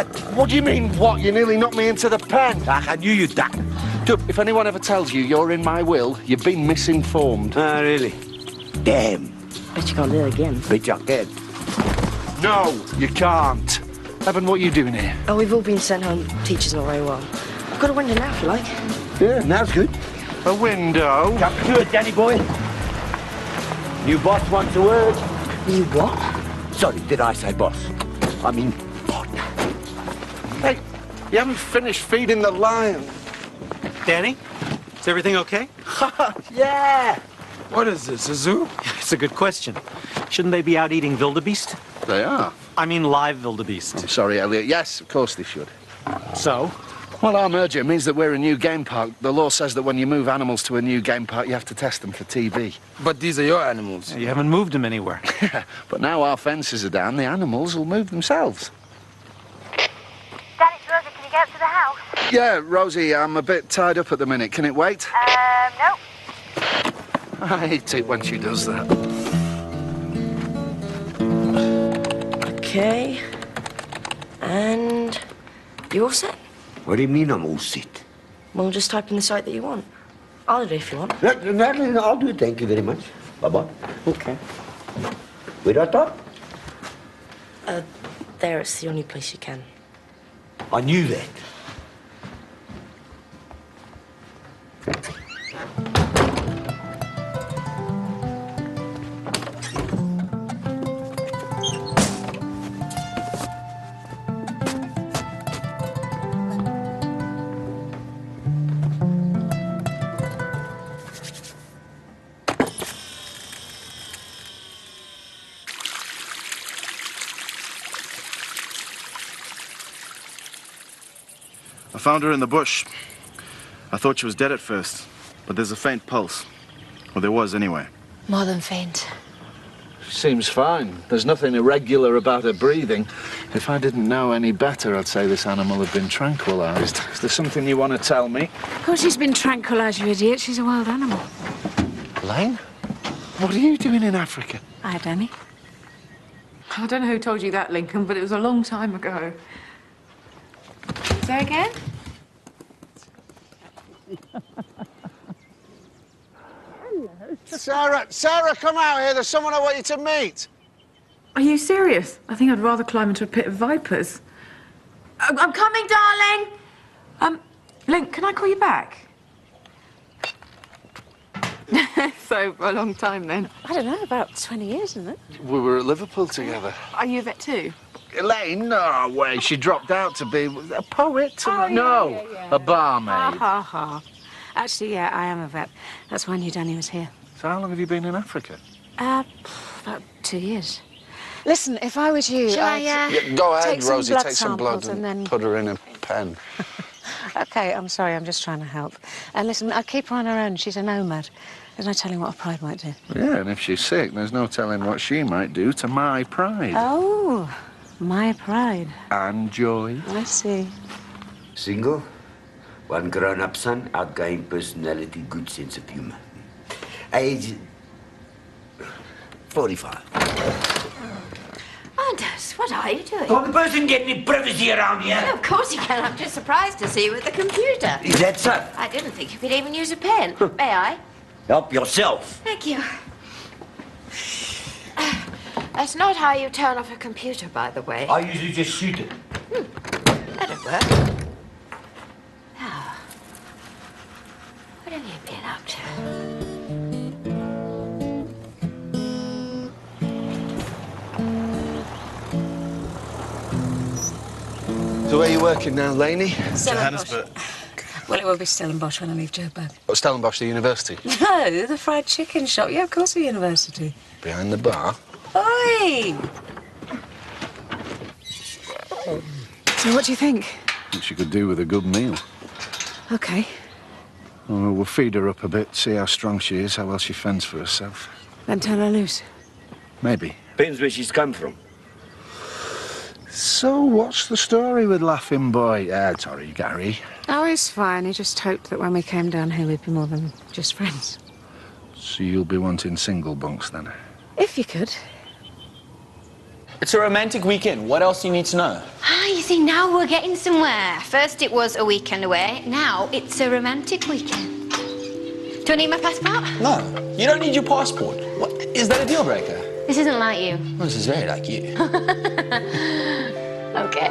Dad. What do you mean, what? You nearly knocked me into the pen. I knew you'd done. Dub, if anyone ever tells you you're in my will, you've been misinformed. Ah, really? Damn. Bet you can't do it again. Bet you can. No, you can't. Evan, what are you doing here? Oh, we've all been sent home. Teacher's not very well. I've got a window now, if you like. Yeah, now's good. A window? Come to it, Danny boy. New boss wants a word. You what? Sorry, did I say boss? I mean, partner. Hey, you haven't finished feeding the lion. Danny, is everything okay? Yeah. What is this, a zoo? It's a good question. Shouldn't they be out eating wildebeest? They are. I mean live wildebeest. I'm sorry, Elliot. Yes, of course they should. So? Well, our merger means that we're a new game park. The law says that when you move animals to a new game park, you have to test them for TB. But these are your animals. You haven't moved them anywhere. But now our fences are down, the animals will move themselves. Danny, it's Rosie. Can you get up to the house? Yeah, Rosie, I'm a bit tied up at the minute. Can it wait? No. I hate it when she does that. Okay. And you all set? What do you mean I'm all set? Well, just type in the site that you want. I'll do it if you want. No, I'll do it. Thank you very much. Bye-bye. Okay. Where do I talk? There, it's the only place you can. I knew that. I found her in the bush. I thought she was dead at first, but there's a faint pulse. Well, there was anyway. More than faint. Seems fine. There's nothing irregular about her breathing. If I didn't know any better, I'd say this animal had been tranquilized. Is there something you want to tell me? Of course she's been tranquilised, you idiot. She's a wild animal. Lane? What are you doing in Africa? Hi, Danny. I don't know who told you that, Lincoln, but it was a long time ago. Say again? Sarah, come out here. There's someone I want you to meet. Are you serious? I think I'd rather climb into a pit of vipers. I'm coming, darling! Link, can I call you back? So, for a long time, then. I don't know, about 20 years, isn't it? We were at Liverpool together. Are you a vet too? Elaine? No way. She dropped out to be a poet. Oh, no, yeah. a barmaid. Ha, ha, ha. Actually, yeah, I am a vet. That's why I knew Danny was here. So how long have you been in Africa? About 2 years. Listen, if I was you, Yeah, go ahead, take some Rosie. blood Take some blood samples and then put her in a pen. Okay, I'm sorry, I'm just trying to help. And listen, I'll keep her on her own. She's a nomad. There's no telling what a pride might do. Yeah, and if she's sick, there's no telling what she might do to my pride. Oh, my pride. And joy. I see. Single, one grown-up son, outgoing personality, good sense of humor. Age 45. Anders, what are you doing? Can the person get any privacy around here? Of course you can. I'm just surprised to see you with the computer. Is that so? I didn't think you could even use a pen. May I? Help yourself. Thank you. That's not how you turn off a computer, by the way. I usually just shoot it. That'll work. Now, what have you been up to? So where are you working now, Laney? Johannesburg. Well, it will be Stellenbosch when I leave Joburg. Oh, Stellenbosch, the university. No, the fried chicken shop. Yeah, of course, the university. Behind the bar. Oi! So what do you think? What she could do with a good meal. Okay. Oh, we'll feed her up a bit, see how strong she is, how well she fends for herself. Then turn her loose. Maybe. Depends where she's come from. So what's the story with Laughing Boy? Sorry, Gary. Oh, he's fine. He just hoped that when we came down here, we'd be more than just friends. So you'll be wanting single bunks, then? If you could. It's a romantic weekend. What else do you need to know? Ah, you see, now we're getting somewhere. First it was a weekend away, now it's a romantic weekend. Do I need my passport? No, you don't need your passport. What, is that a deal breaker? This isn't like you. Well, this is very like you. Okay.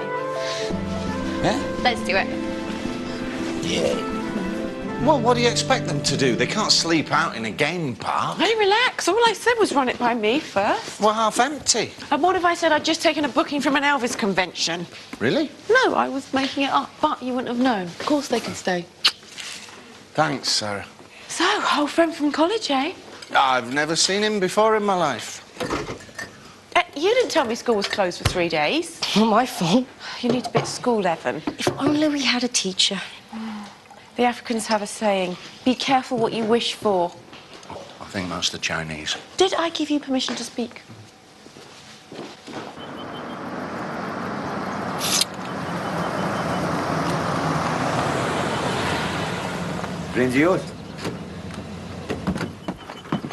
Yeah? Let's do it. Yeah. Well, what do you expect them to do? They can't sleep out in a game park. Hey, relax. All I said was run it by me first. We're half empty. And what if I said I'd just taken a booking from an Elvis convention? Really? No, I was making it up, but you wouldn't have known. Of course they can stay. Thanks, Sarah. So, old friend from college, eh? I've never seen him before in my life. You didn't tell me school was closed for 3 days. Not my fault. You need to be at school, Evan. If only we had a teacher. The Africans have a saying, be careful what you wish for. I think that's the Chinese. Did I give you permission to speak? Friends of yours?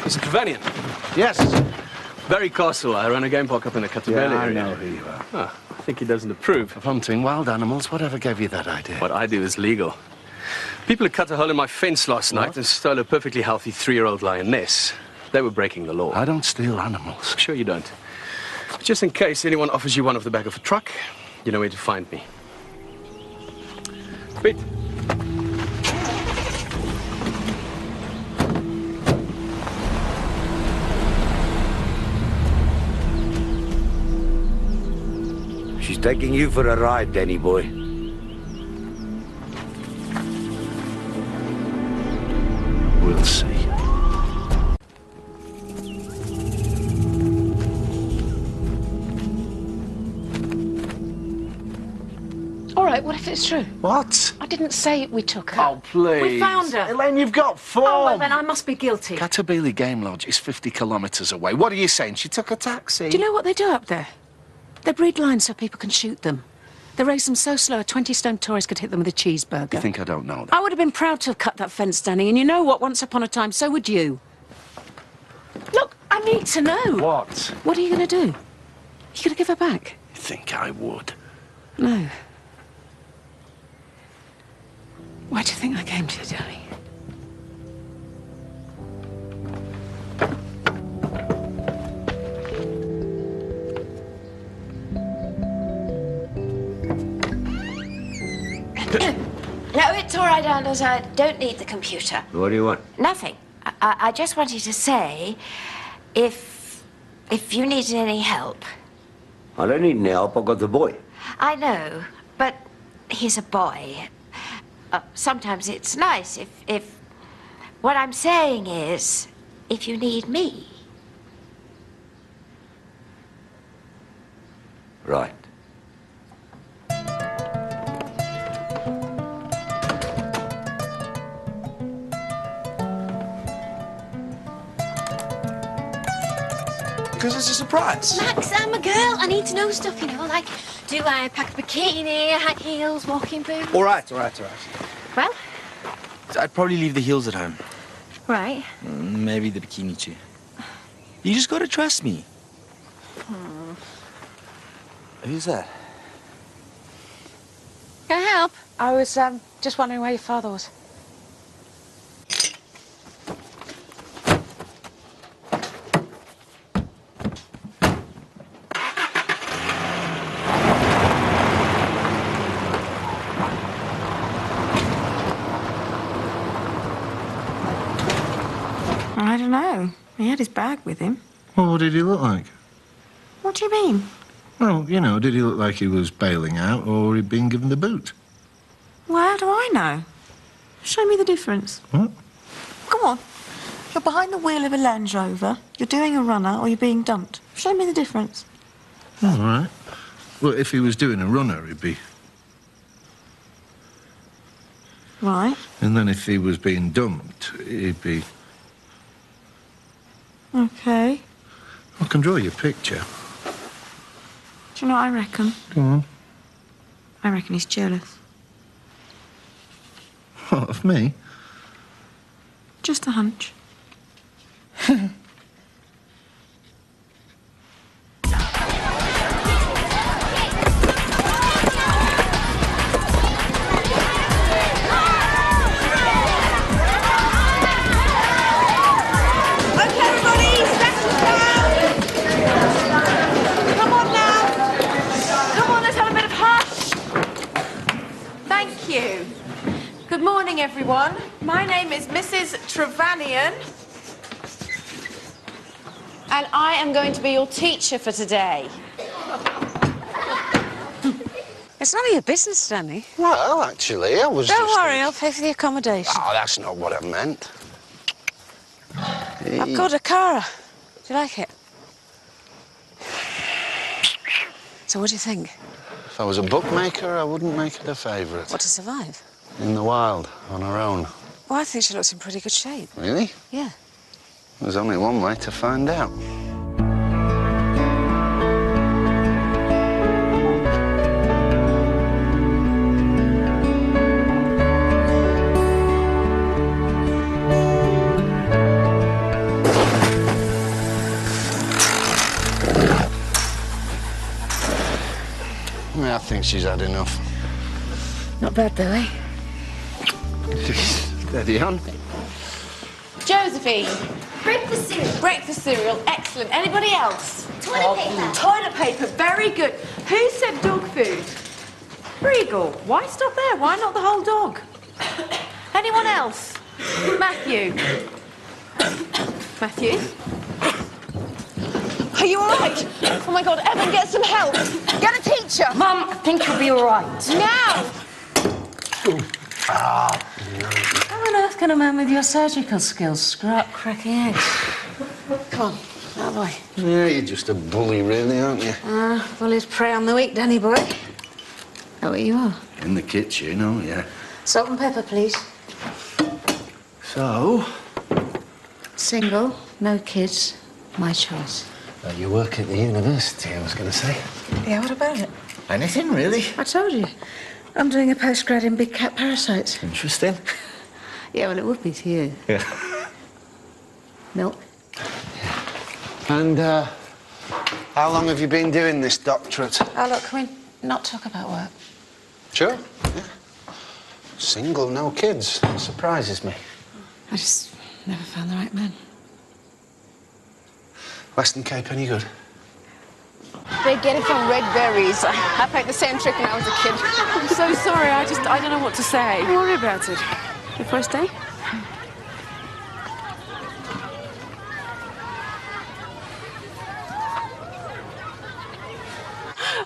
Mr. Kavanian. Yes. Barry Castle. I run a game park up in the Catabelli I area. know who you are. Ah, I think he doesn't approve. Of hunting wild animals? Whatever gave you that idea? What I do is legal. People had cut a hole in my fence last night and stole a perfectly healthy 3-year-old lioness. They were breaking the law. I don't steal animals. Sure you don't. But just in case anyone offers you one off the back of a truck, you know where to find me. Pete. She's taking you for a ride, Danny boy. We'll see. All right, what if it's true? What? I didn't say we took her. Oh, please. We found her. Elaine, you've got form. Oh, well, then I must be guilty. Catabelli Game Lodge is 50 kilometres away. What are you saying? She took a taxi? Do you know what they do up there? They breed lions so people can shoot them. They raise them so slow a 20-stone tourist could hit them with a cheeseburger. You think I don't know that? I would have been proud to have cut that fence, Danny, and you know what? Once upon a time, so would you. Look, I need to know. What? What are you going to do? You going to give her back? You think I would? No. Why do you think I came to you, Danny? No, it's all right, Anders. I don't need the computer. What do you want? Nothing. I just wanted to say, if you needed any help. I don't need any help. I've got the boy. I know, but he's a boy. Sometimes it's nice if... What I'm saying is, if you need me. Right. Because it's a surprise. Max, I'm a girl. I need to know stuff, you know, like, do I pack a bikini, high heels, walking boots? All right. Well, I'd probably leave the heels at home. right. Maybe the bikini too. You just gotta trust me. Who's that? Can I help? I was just wondering where your father was. I don't know. He had his bag with him. Well, what did he look like? What do you mean? Well, you know, did he look like he was bailing out or he'd been given the boot? Well, how do I know? Show me the difference. What? Come on. You're behind the wheel of a Land Rover, you're doing a runner, or you're being dumped. Show me the difference. All right. Well, if he was doing a runner, he'd be... Right. And then if he was being dumped, he'd be... Okay. I can draw you a picture. Do you know what I reckon? Go on. I reckon he's jealous. What, of me? Just a hunch. Thank you. Good morning, everyone. My name is Mrs. Trevanian. And I am going to be your teacher for today. It's none of your business, Danny. Well, actually, I was Don't worry, I'll pay for the accommodation. Oh, that's not what I meant. Hey. I've got a Cara. Do you like it? So what do you think? If I was a bookmaker, I wouldn't make it a favourite. What, to survive? In the wild, on her own. Well, I think she looks in pretty good shape. Really? Yeah. There's only one way to find out. I think she's had enough. Not bad, though, eh? Steady on. Josephine. Breakfast cereal. Breakfast cereal. Excellent. Anybody else? Toilet paper. Toilet paper. Very good. Who said dog food? Regal. Why stop there? Why not the whole dog? Anyone else? Matthew. Matthew? Are you all right? Oh, my God. Evan, get some help. Get a teacher. Mum, I think you'll be all right. Now! How on earth can a man with your surgical skills screw up cracking eggs? Come on, that boy. Yeah, you're just a bully, really, aren't you? Bullies prey on the weak, Danny boy. That what you are? In the kitchen, oh, yeah. Salt and pepper, please. So? Single, no kids, my choice. You work at the university, I was going to say. Yeah, what about it? Anything, really? I told you. I'm doing a postgrad in big cat parasites. Interesting. Yeah, well, it would be to you. Yeah. Milk? And, how long have you been doing this doctorate? Oh, look, can we not talk about work? Sure, yeah. Single, no kids. Surprises me. I just never found the right man. Western Cape any good? They get it from red berries. I played the same trick when I was a kid. I'm so sorry. I don't know what to say. Don't worry about it. Your first day?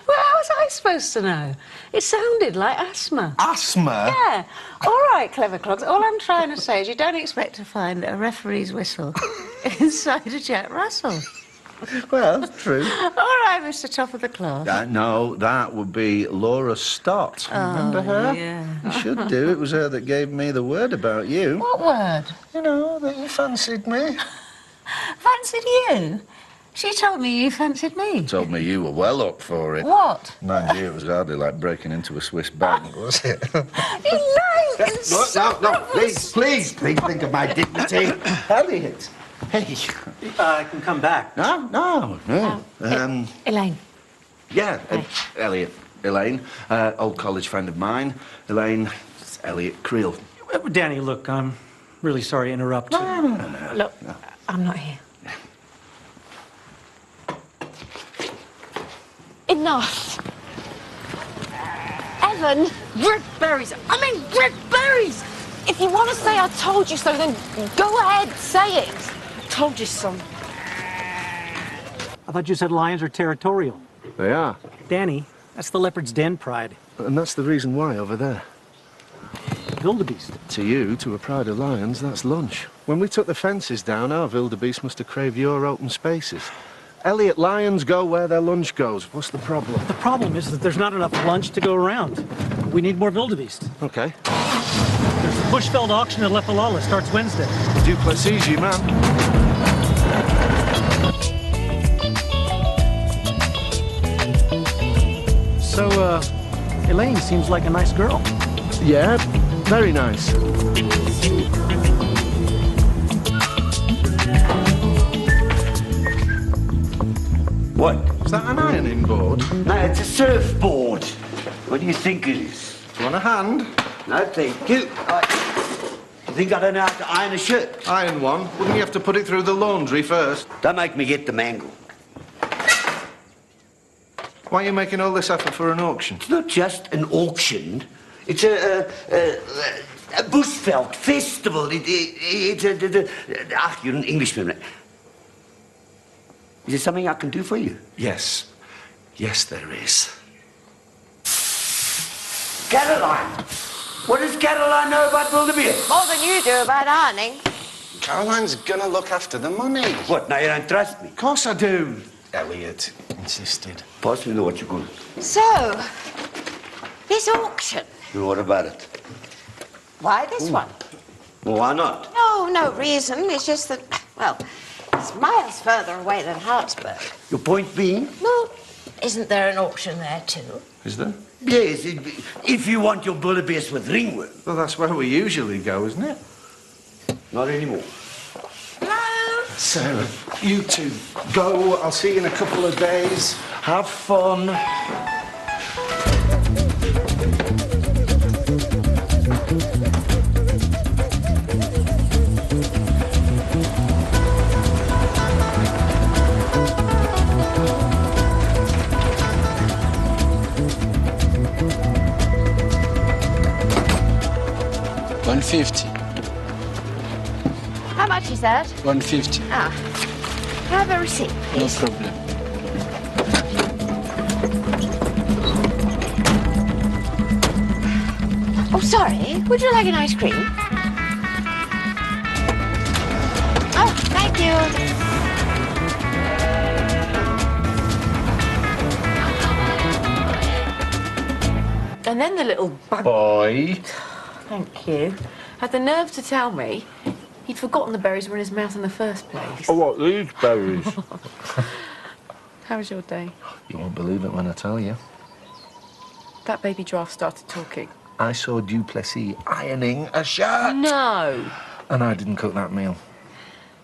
Well, how was I supposed to know? It sounded like asthma. Asthma? Yeah. All right, clever clogs. All I'm trying to say is you don't expect to find a referee's whistle inside a Jack Russell. Well, true. All right, Mr. Top of the Class. No, that would be Laura Stott. Remember her? Yeah. You should do. It was her that gave me the word about you. What word? You know, that you fancied me. Fancied you? She told me you fancied me. Told me you were well up for it. What? Mind you, it was hardly like breaking into a Swiss bank, was it? You lying! No, please think of my dignity. Elliot. Hey. I can come back. No. Elaine. Yeah, Elliot. Elaine, old college friend of mine. Elaine, Elliot Creel. Danny, look, I'm really sorry to interrupt. No. Look, I'm not here. Enough. Evan, red berries. I mean red berries. If you want to say I told you so, then go ahead, say it. I told you so. I thought you said lions are territorial. They are. Danny, that's the leopard's den pride. And that's the reason why over there. Wildebeest. To you, to a pride of lions, that's lunch. When we took the fences down, our wildebeest must have craved your open spaces. Elliot, lions go where their lunch goes. What's the problem? The problem is that there's not enough lunch to go around. We need more wildebeest. Okay. There's the Bushveld auction at Lepalala. Starts Wednesday. Duplessis, you man. So, Elaine seems like a nice girl. Yeah, very nice. What? Is that an ironing board? No, it's a surfboard. What do you think it is? Do you want a hand? No, thank you. You think I don't know how to iron a shirt? Iron one. Wouldn't you have to put it through the laundry first? Don't make me get the mangle. Why are you making all this effort for an auction? It's not just an auction. It's a Bushveld festival. It's you're an Englishman. Is there something I can do for you? Yes. Yes, there is. Caroline! What does Caroline know about wildebeest? More than you do about ironing. Caroline's gonna look after the money. What, now you don't trust me? Of course I do. Elliot insisted. Pass me the what you call. So, this auction. And what about it? Why this one? Well, why not? No reason. It's just that, well, it's miles further away than Hartsburg. Your point being? Well, isn't there an auction there too? Is there? Yes, if you want your wildebeest with ringworm. Well, that's where we usually go, isn't it? Not anymore. Hello? Sarah, you two go. I'll see you in a couple of days. Have fun. $150. How much is that? $150. Ah. Have a receipt, No please. problem. Oh, sorry. Would you like an ice cream? Oh, thank you. And then the little Boy. Thank you. Had the nerve to tell me he'd forgotten the berries were in his mouth in the first place. Oh, what, these berries? How was your day? You won't believe it when I tell you. That baby giraffe started talking. I saw Duplessis ironing a shirt. No! And I didn't cook that meal.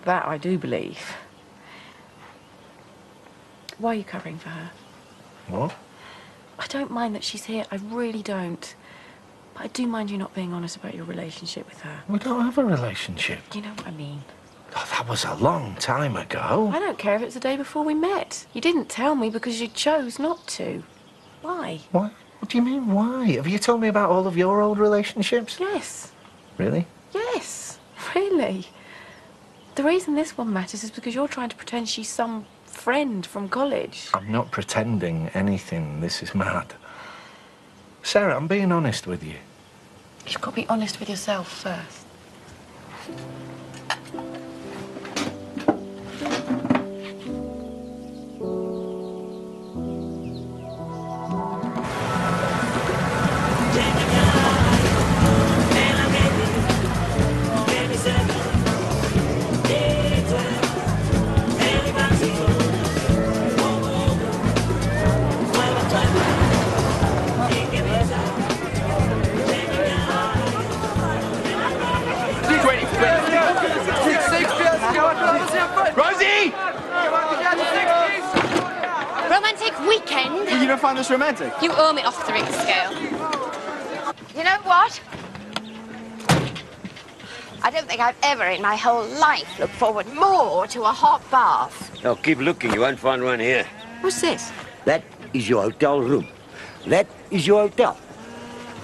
That I do believe. Why are you covering for her? What? I don't mind that she's here. I really don't. But I do mind you not being honest about your relationship with her. We don't have a relationship. You know what I mean? Oh, that was a long time ago. I don't care if it's the day before we met. You didn't tell me because you chose not to. Why? What? What do you mean, why? Have you told me about all of your old relationships? Yes. Really? Yes. Really. The reason this one matters is because you're trying to pretend she's some friend from college. I'm not pretending anything. This is mad. Sarah, I'm being honest with you. You've got to be honest with yourself first. Rosie! Romantic weekend? Well, you don't find this romantic? You owe me off the ring scale. You know what? I don't think I've ever in my whole life looked forward more to a hot bath. Now, keep looking. You won't find one here. What's this? That is your hotel room. That is your hotel.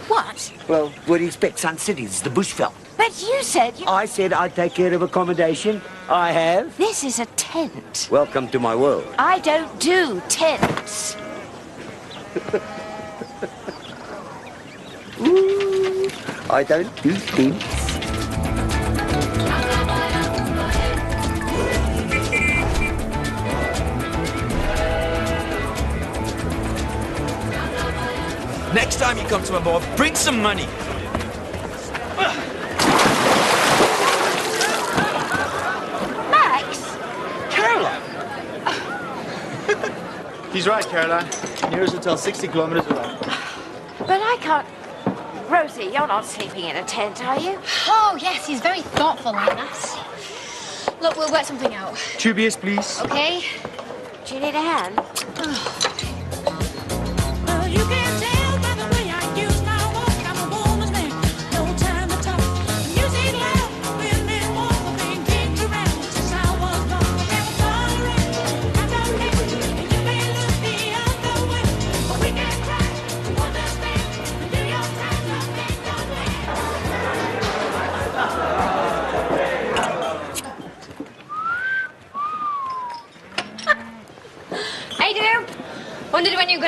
What? Well, what do you expect? Sun City. It's the Bushveld. But you said you... I said I'd take care of accommodation. I have. This is a tent. Welcome to my world. I don't do tents. Ooh, I don't do tents. Next time you come to my bar, bring some money. Max? Caroline! He's right, Caroline. Nearest hotel 60 kilometers away. But I can't... Rosie, you're not sleeping in a tent, are you? Oh, yes, he's very thoughtful like that. Look, we'll work something out. 2 beers, please. Okay? Do you need a hand?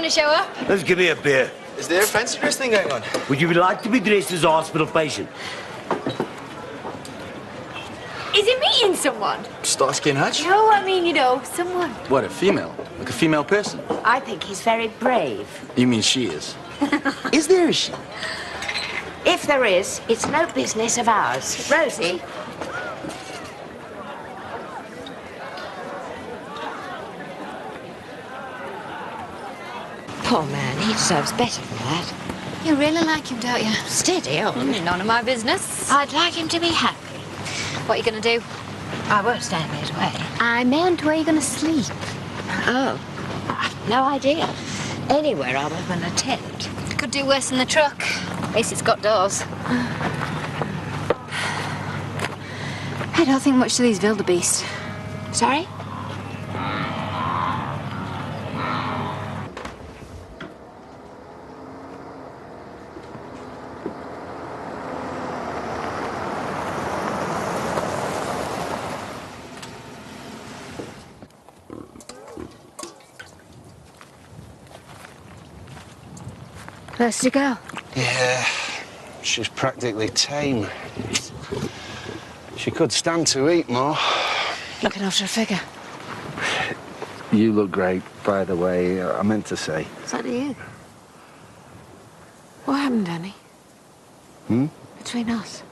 to show up? Let's give me a beer. Is there a fancy dress thing going on? Would you like to be dressed as a hospital patient? Is he meeting someone? Starsky and Hutch? No, I mean, you know, someone. What, a female? Like a female person? I think he's very brave. You mean she is? Is there a she? If there is, it's no business of ours. Rosie? Poor man, he deserves better than that. You really like him, don't you? Steady on. None of my business. I'd like him to be happy. What are you going to do? I won't stand in his way. I meant where are you going to sleep? Oh, I've no idea. Anywhere other than a tent. Could do worse than the truck. At least it's got doors. I don't think much to these wildebeest. Sorry? First to go. Yeah, she's practically tame. She could stand to eat more. Looking after a figure. You look great, by the way. I meant to say. So do you. What happened, Danny? Between us?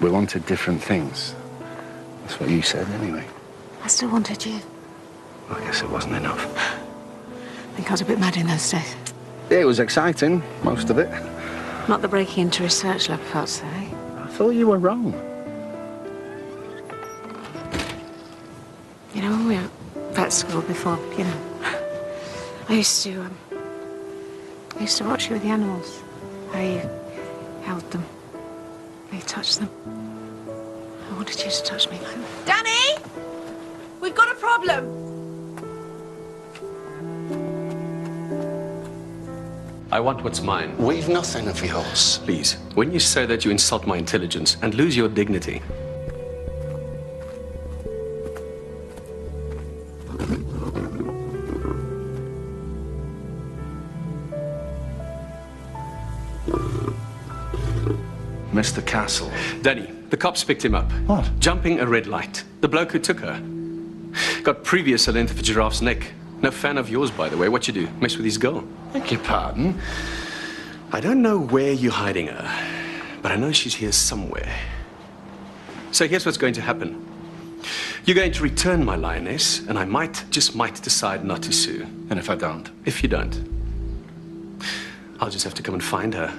We wanted different things. That's what you said, anyway. I still wanted you. I guess it wasn't enough. I think I was a bit mad in those days. It was exciting, most of it. Not the breaking into research lab, I can't say. I thought you were wrong. You know, when we were at school before, you know, I used to watch you with the animals. How you held them, how you touched them. I wanted you to touch me like that. Danny! We've got a problem. I want what's mine. We've nothing of yours. Please, when you say that, you insult my intelligence and lose your dignity. Mr. Castle. Danny, the cops picked him up. What? Jumping a red light. The bloke who took her. Got previous a length of a giraffe's neck. No fan of yours, by the way. What you do? Mess with his girl? Beg your pardon? I don't know where you're hiding her, but I know she's here somewhere. So here's what's going to happen. You're going to return my lioness, and I might, just might, decide not to sue. And if I don't? If you don't, I'll just have to come and find her.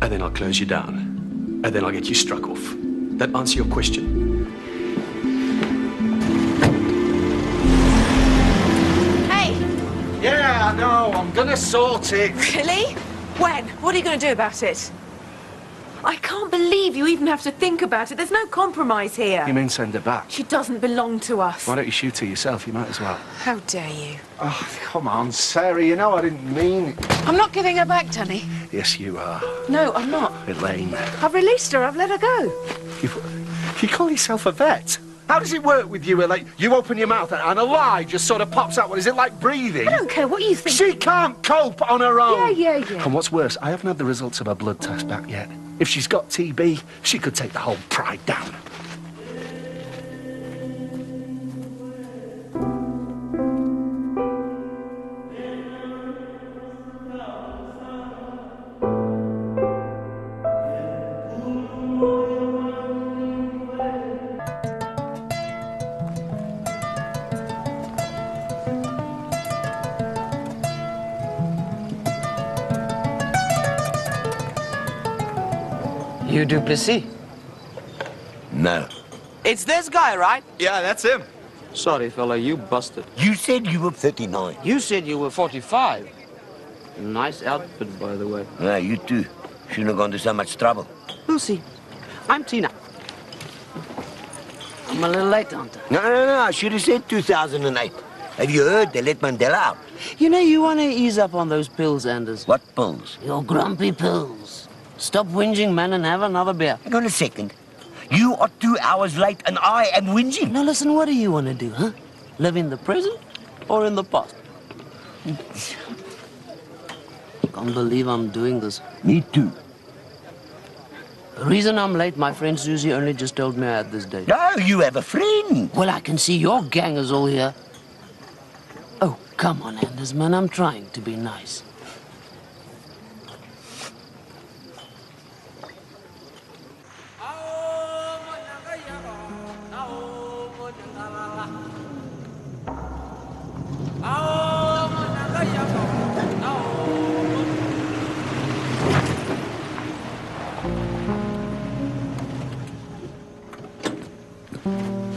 And then I'll close you down. And then I'll get you struck off. That answer your question? Hey! Yeah, I know. I'm gonna sort it. Really? When? What are you going to do about it? I can't believe you even have to think about it. There's no compromise here. You mean send her back? She doesn't belong to us. Why don't you shoot her yourself? You might as well. How dare you? Oh, come on, Sarah. You know I didn't mean it. I'm not giving her back, Danny. Yes, you are. No, I'm not. Elaine. I've released her. I've let her go. You call yourself a vet? How does it work with you, Elaine? You open your mouth and a lie just sort of pops out. What is it, like breathing? I don't care what you think. She can't cope on her own. Yeah. And what's worse, I haven't had the results of her blood test back yet. If she's got TB, she could take the whole pride down. You Duplessis? No. It's this guy, right? Yeah, that's him. Sorry, fella, you busted. You said you were 39. You said you were 45. Nice outfit, by the way. Yeah, you too. Shouldn't have gone to so much trouble. Lucy, I'm Tina. I'm a little late, aren't I? No. I should have said 2008. Have you heard they let Mandela out? You know, you want to ease up on those pills, Anders. What pills? Your grumpy pills. Stop whinging, man, and have another beer. Hang on a second. You are 2 hours late and I am whinging. Now listen, what do you want to do, huh? Live in the present or in the past? Can't believe I'm doing this. Me too. The reason I'm late, my friend Susie only just told me I had this date. No, you have a friend. Well, I can see your gang is all here. Oh, come on, Anders, man, I'm trying to be nice.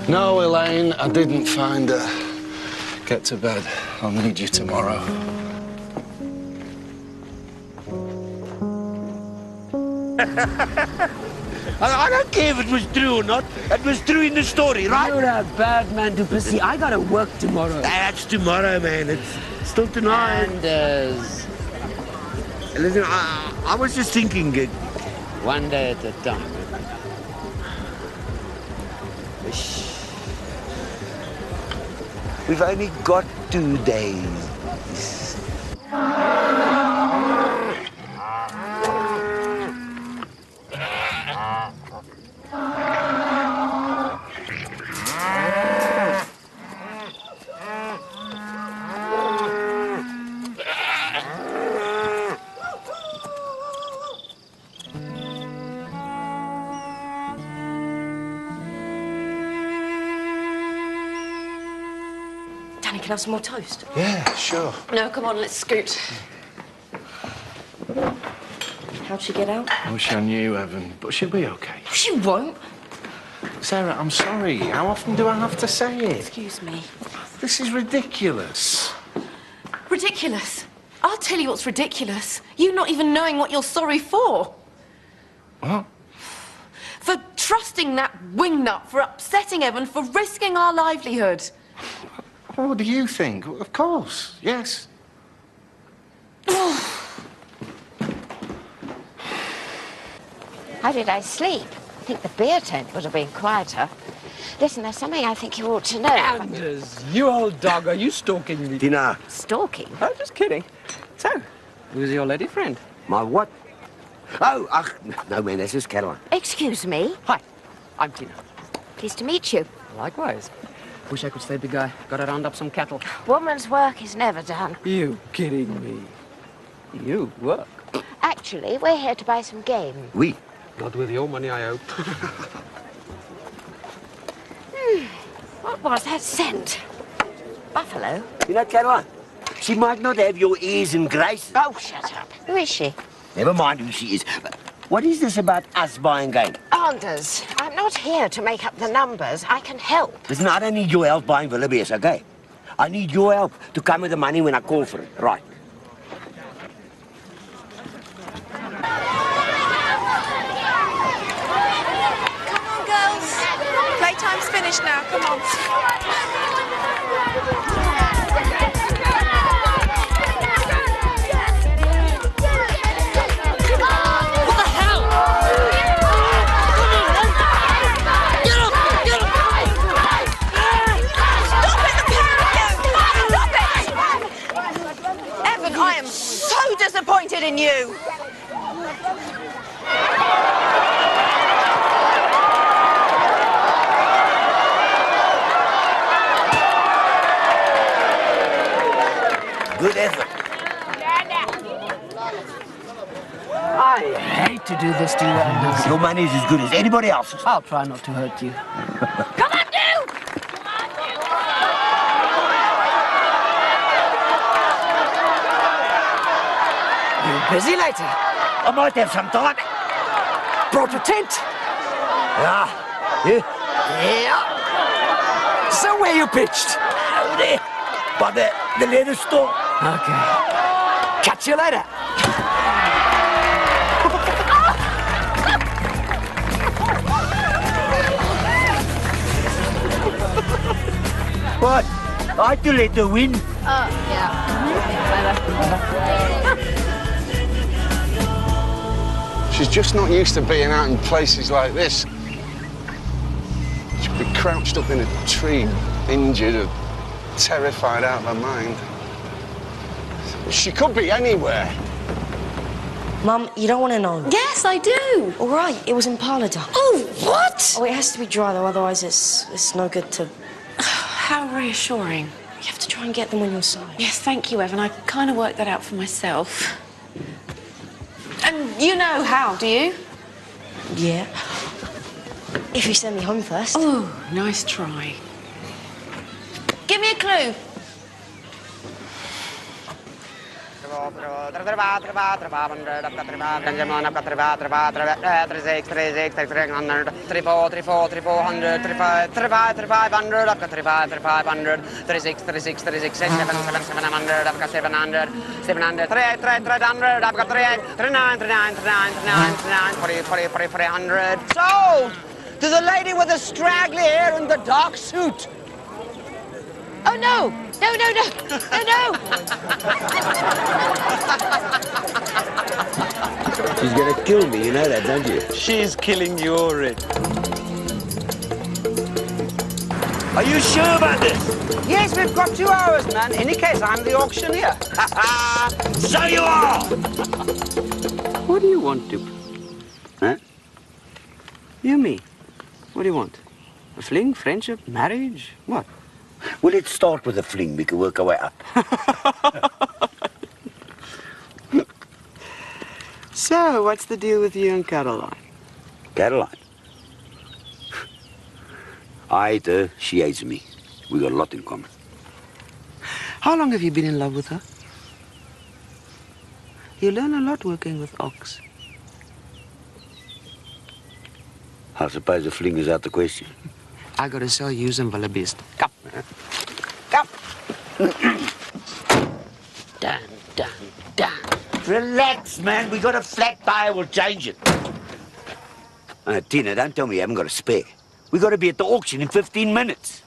No, Elaine, I didn't find her. Get to bed. I'll need you tomorrow. I don't care if it was true or not. It was true in the story, right? You're a bad man to pursue. I gotta work tomorrow. That's tomorrow, man. It's still tonight. Anders. Listen, I was just thinking... One day at a time. We've only got 2 days. Danny, can I have some more toast? Yeah, sure. No, come on, let's scoot. How'd she get out? I wish I knew, Evan, but she'll be okay. She won't. Sarah, I'm sorry. How often do I have to say it? Excuse me. This is ridiculous. Ridiculous? I'll tell you what's ridiculous. You not even knowing what you're sorry for. What? For trusting that wingnut, for upsetting Evan, for risking our livelihood. What do you think? Of course, yes. How did I sleep? I think the beer tent would have been quieter. Listen, there's something I think you ought to know. Anders, you old dog, are you stalking me? Tina. Stalking? Oh, just kidding. So, who's your lady friend? My what? Oh, no, man, that's just Caroline. Excuse me? Hi, I'm Tina. Pleased to meet you. Likewise. Wish I could stay big guy. Gotta round up some cattle. Woman's work is never done. You kidding me? You work? Actually, we're here to buy some game. Oui. Not with your money, I hope. What was that scent? Buffalo? You know, Caroline, she might not have your ears and grace. Oh, shut up. Who is she? Never mind who she is. What is this about us buying game? Anders, I'm not here to make up the numbers. I can help. Listen, I don't need your help buying Willoughby's, okay? I need your help to come with the money when I call for it. Right. Come on, girls. Playtime's finished now. Come on. I am so disappointed in you. Good effort. I hate to do this to you, Anders. Your money is as good as anybody else's. I'll try not to hurt you. Come on, Duke! You busy later? I might have some time. Brought a tent? Yeah. Yeah. So where you pitched? Out there. By the leather store. Okay. Catch you later. What? I had to let her win. Oh, yeah. She's just not used to being out in places like this. She'll be crouched up in a tree, injured or terrified out of her mind. She could be anywhere. Mum, you don't want to know. Yes, I do. All right, it was in parlour, Dad. Oh, what? Oh, it has to be dry, though, otherwise it's no good to... How reassuring. You have to try and get them on your side. Yes, thank you, Evan. I kind of worked that out for myself. And you know how, do you? Yeah. If you send me home first. Oh, nice try. Give me a clue. Sold to the lady with the straggly hair and the dark suit. Oh, no! No, no, no! No, no! She's gonna kill me, you know that, don't you? She's killing you already. Are you sure about this? Yes, we've got 2 hours, man. In any case, I'm the auctioneer. So you are! What do you want, Duke? Huh? You, me. What do you want? A fling, friendship, marriage? What? Well, let's start with a fling. We can work our way up. So, what's the deal with you and Caroline? Caroline? I hate her, she hates me. We got a lot in common. How long have you been in love with her? You learn a lot working with Ox. I suppose a fling is out the question. I gotta sell you some wildebeest. Come. Come. Done. Relax, man. We got a flat tire. We'll change it. Tina, don't tell me you haven't got a spare. We got to be at the auction in 15 minutes.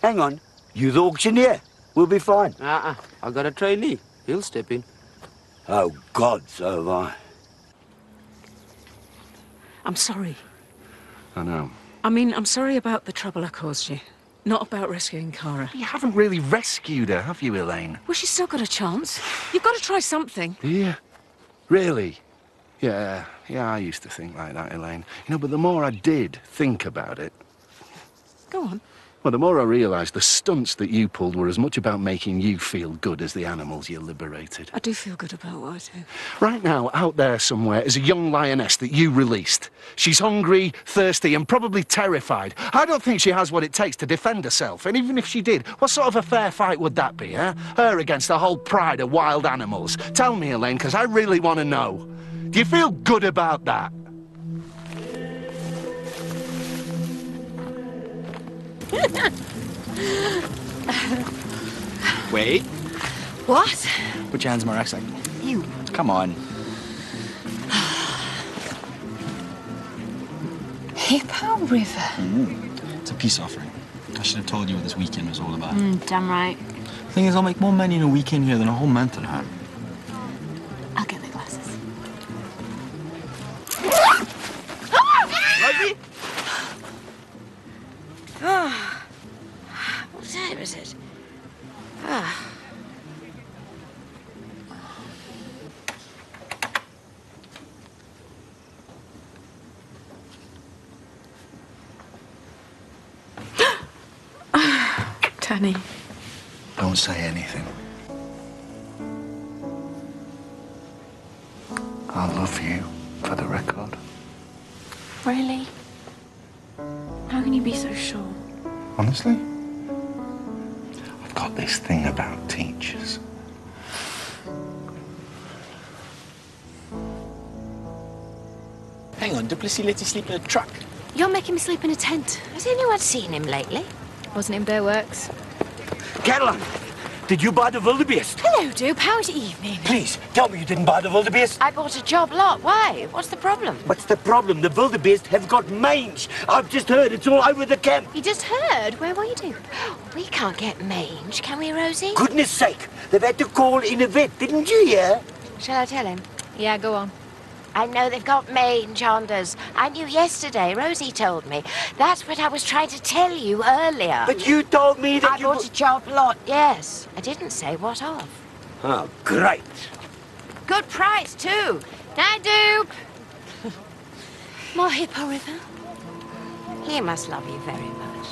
Hang on. You the auctioneer. We'll be fine. I got a trainee. He'll step in. Oh, God, so have I. I'm sorry. I know. I mean, I'm sorry about the trouble I caused you. Not about rescuing Cara. You haven't really rescued her, have you, Elaine? Well, she's still got a chance. You've got to try something. Yeah. Really? Yeah, I used to think like that, Elaine. You know, but the more I did think about it... Go on. Well, the more I realised the stunts that you pulled were as much about making you feel good as the animals you liberated. I do feel good about what I do. Right now, out there somewhere is a young lioness that you released. She's hungry, thirsty, and probably terrified. I don't think she has what it takes to defend herself. And even if she did, what sort of a fair fight would that be, eh? Her against the whole pride of wild animals. Tell me, Elaine, because I really want to know. Do you feel good about that? Wait. What? Put your hands in my rucksack. You. Come on. Hippo River. It's a peace offering. I should have told you what this weekend was all about. Damn right. Thing is, I'll make more money in a weekend here than a whole month at home. I'll get the glasses. Rosie? What time is it? Tanny. Don't say anything. I love you, for the record. Really? How can you be so sure? Honestly? I've got this thing about teachers. Hang on, Duplessis let you sleep in a truck. You're making me sleep in a tent. Has anyone seen him lately? Wasn't in Bear Works. Caroline, did you buy the wildebeest? Hello, Dupe. How's your evening? Please, tell me you didn't buy the wildebeest. I bought a job lot. Why? What's the problem? What's the problem? The wildebeest have got mange. I've just heard it's all over the camp. You just heard? Where were you, Dupe? We can't get mange, can we, Rosie? Goodness sake, they've had to call in a vet, didn't you hear? Shall I tell him? Yeah, go on. I know they've got mange onders. I knew yesterday, Rosie told me. That's what I was trying to tell you earlier. But you told me that I bought a job lot, yes. I didn't say what of. Oh, great. Good price, too. Hi, Duke. More Hippo River? He must love you very much.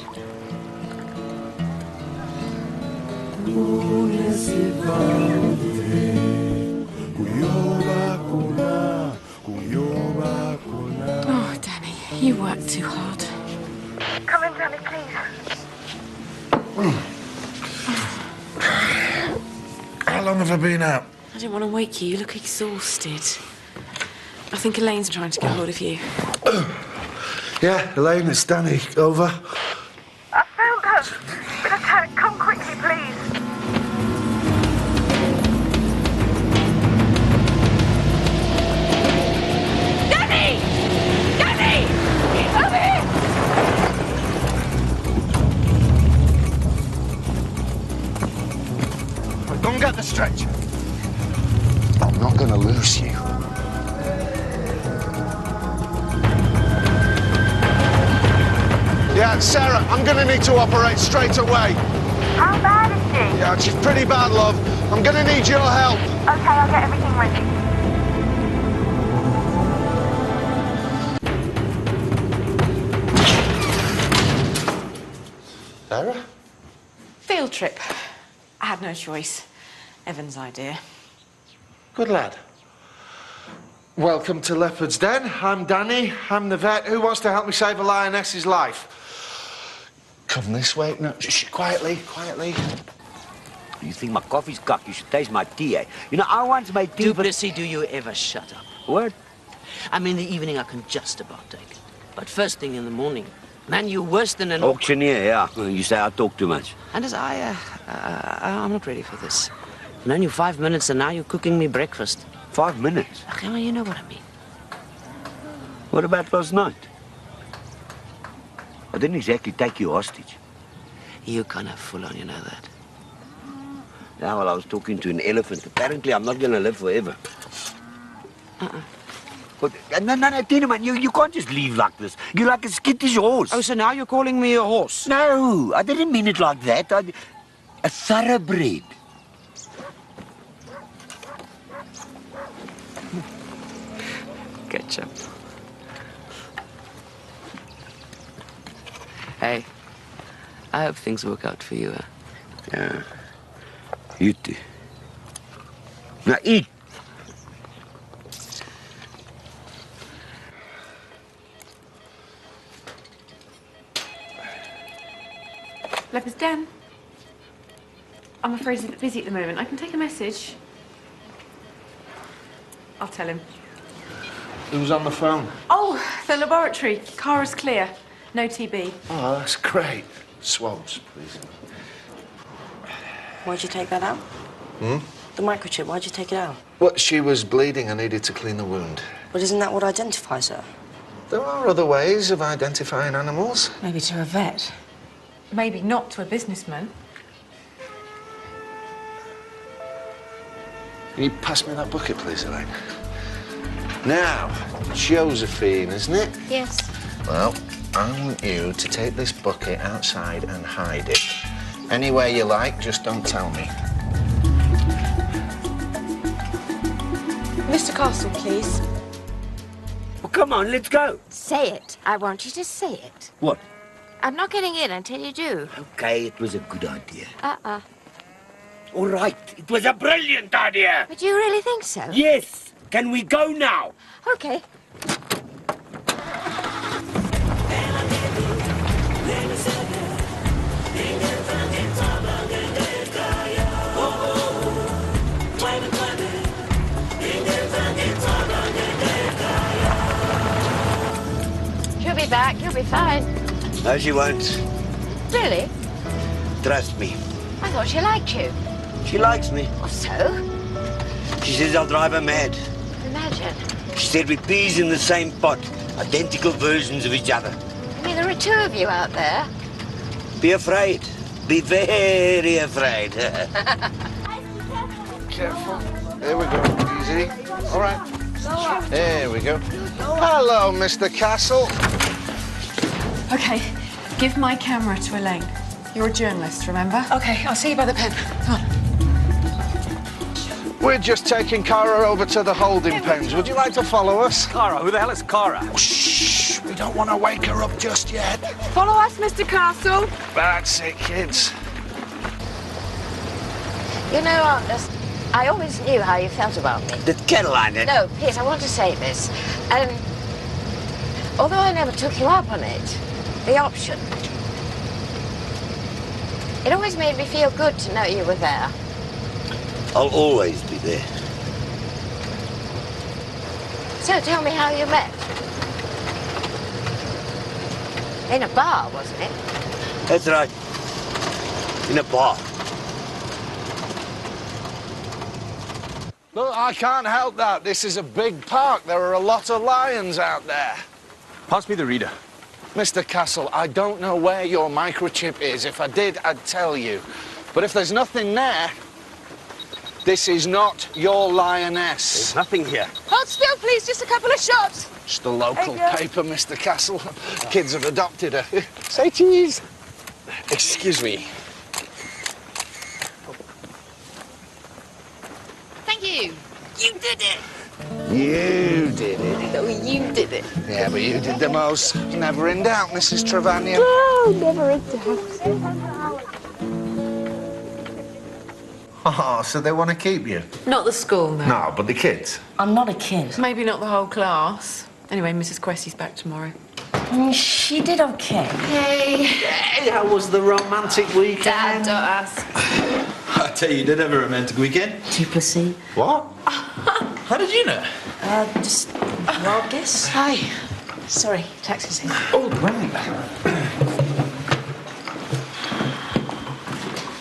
Oh, Danny, you work too hard. Come in, Danny, please. How long have I been out? I didn't want to wake you. You look exhausted. I think Elaine's trying to get hold of you. Yeah, Elaine, it's Danny. Over. I found her. Been attacked. Come quickly, please. Danny! Danny! Over here! Go and get the stretcher. I'm not going to lose you. Yeah, Sarah, I'm going to need to operate straight away. How bad is she? Yeah, she's pretty bad, love. I'm going to need your help. Okay, I'll get everything ready. Sarah? Field trip. I had no choice. Evan's idea. Good lad. Welcome to Leopard's Den. I'm Danny. I'm the vet. Who wants to help me save a lioness's life? Come this way. No, quietly, quietly. You think my coffee's cocked? You should taste my tea, eh? You know, I once made tea... Duplessis, do you ever shut up? What? I mean, the evening I can just about take it. But first thing in the morning, man, you're worse than an... Auctioneer, yeah. You say I talk too much. And as I'm not ready for this. I've known you 5 minutes and now you're cooking me breakfast. 5 minutes? Okay, you know what I mean. What about last night? I didn't exactly take you hostage. You're kind of full on, you know that. Yeah, well, I was talking to an elephant. Apparently, I'm not going to live forever. But, no, Tina, man, you can't just leave like this. You're like a skittish horse. Oh, so now you're calling me a horse? No, I didn't mean it like that. A thoroughbred. Ketchup. Hey, I hope things work out for you, huh? Yeah. You too. Now eat. Leopard's Den. I'm afraid he's busy at the moment. I can take a message. I'll tell him. Who's on the phone? Oh, the laboratory. Cara's clear. No TB. Oh, that's great. Swabs, please. Why'd you take that out? Hmm? The microchip, why'd you take it out? Well, she was bleeding. I needed to clean the wound. But isn't that what identifies her? There are other ways of identifying animals. Maybe to a vet. Maybe not to a businessman. Can you pass me that bucket, please, Elaine? Now, Josephine, isn't it? Yes. Well, I want you to take this bucket outside and hide it. Anywhere you like, just don't tell me. Mr. Castle, please. Well, come on, let's go. Say it. I want you to say it. What? I'm not getting in until you do. Okay, it was a good idea. Uh-uh. All right, it was a brilliant idea. But you really think so? Yes. Can we go now? Okay. She'll be back. You'll be fine. No, she won't. Really? Trust me. I thought she liked you. She likes me. Or so? She says I'll drive her mad. Imagine. She said we're peas in the same pot. Identical versions of each other. I mean, there are two of you out there. Be afraid. Be very afraid. Careful. There we go. Easy. All right. Here we go. Hello, Mr. Castle. OK, give my camera to Elaine. You're a journalist, remember? OK, I'll see you by the pen. Come on. We're just taking Cara over to the holding pens. Would you like to follow us? Cara? Who the hell is Cara? Oh, shh! We don't want to wake her up just yet. Follow us, Mr. Castle. That's it, kids. You know, I always knew how you felt about me. The Caroline, eh? No, Pete, I want to say this. Although I never took you up on it, the option, it always made me feel good to know you were there. I'll always be there. So tell me how you met. In a bar, wasn't it? That's right. In a bar. Look, I can't help that. This is a big park. There are a lot of lions out there. Pass me the reader. Mr. Castle, I don't know where your microchip is. If I did, I'd tell you. But if there's nothing there, this is not your lioness. There's nothing here. Hold still, please. Just a couple of shots. Just a local paper, Mr. Castle. Kids have adopted her. Say cheese. Excuse me. Thank you. You did it. You did it. No, you did it. Yeah, but you did the most. Never in doubt, Mrs. Trevanion. No, never in doubt. Oh, so they want to keep you? Not the school, no. No, but the kids. I'm not a kid. Maybe not the whole class. Anyway, Mrs. Quessy's back tomorrow. She did okay. Hey. Hey, how was the romantic weekend? Dad, don't ask. I tell you, you did have a romantic weekend. Duplessis. What? How did you know? Just wild guess. Hi. Sorry, taxi's here. Oh, right.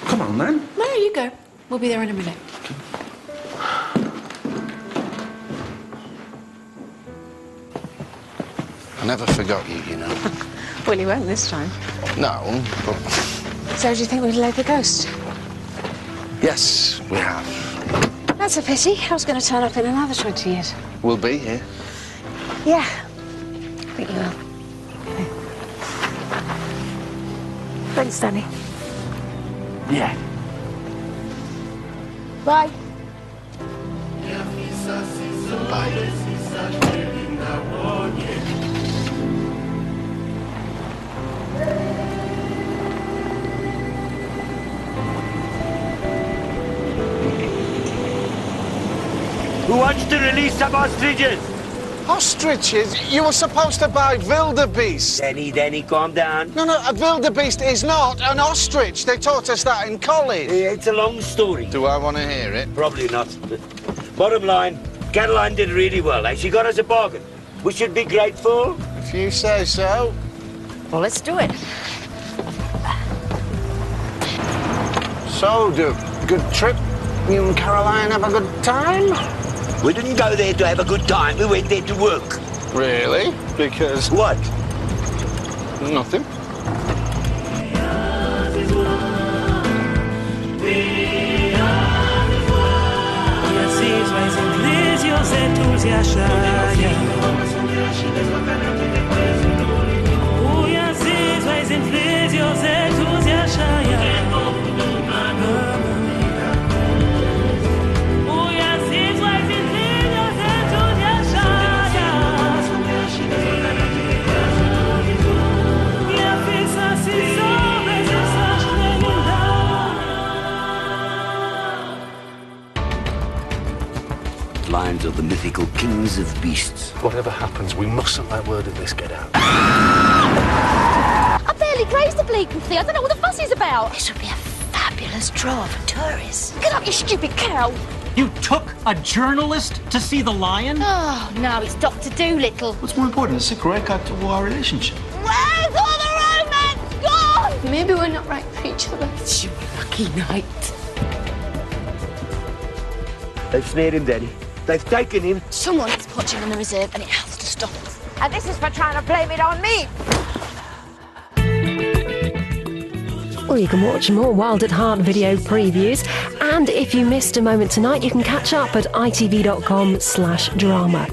Come on, then. No, you go. We'll be there in a minute. I never forgot you, you know. Well, you won't this time. No, but... So do you think we'd laid the ghost? Yes, we have. That's a pity. I was going to turn up in another 20 years. We'll be here. Yeah. I think you will. Thanks, Danny. Yeah. Bye. Who wants to release some ostriches? Ostriches? You were supposed to buy wildebeest. Danny, calm down. No, a wildebeest is not an ostrich. They taught us that in college. It's a long story. Do I want to hear it? Probably not. Bottom line, Caroline did really well. Eh? She got us a bargain. We should be grateful. If you say so. Well, let's do it. So, Duke, good trip? You and Caroline have a good time? We didn't go there to have a good time. We went there to work. Really? Because... What? Nothing. Lions are the mythical kings of beasts. Whatever happens, we mustn't let word of this get out. I barely grazed the bleeding thing. I don't know what the fuss is about. This would be a fabulous draw for tourists. Get up, you stupid cow. You took a journalist to see the lion? Oh, no, it's Dr. Dolittle. What's more important, the sick record to our relationship? Where's all the romance gone? Maybe we're not right for each other. It's your lucky night. They've snared him, Daddy. They've taken him. Someone's watching on the reserve and it has to stop. And this is for trying to blame it on me. Well, you can watch more Wild at Heart video previews And if you missed a moment tonight, you can catch up at itv.com/drama.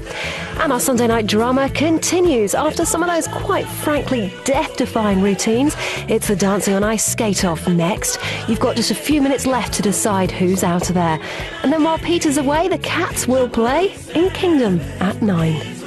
And our Sunday night drama continues after some of those quite frankly death-defying routines. It's the Dancing on Ice skate-off next. You've got just a few minutes left to decide who's out of there. And then while Peter's away, the Cats will play in Kingdom at 9.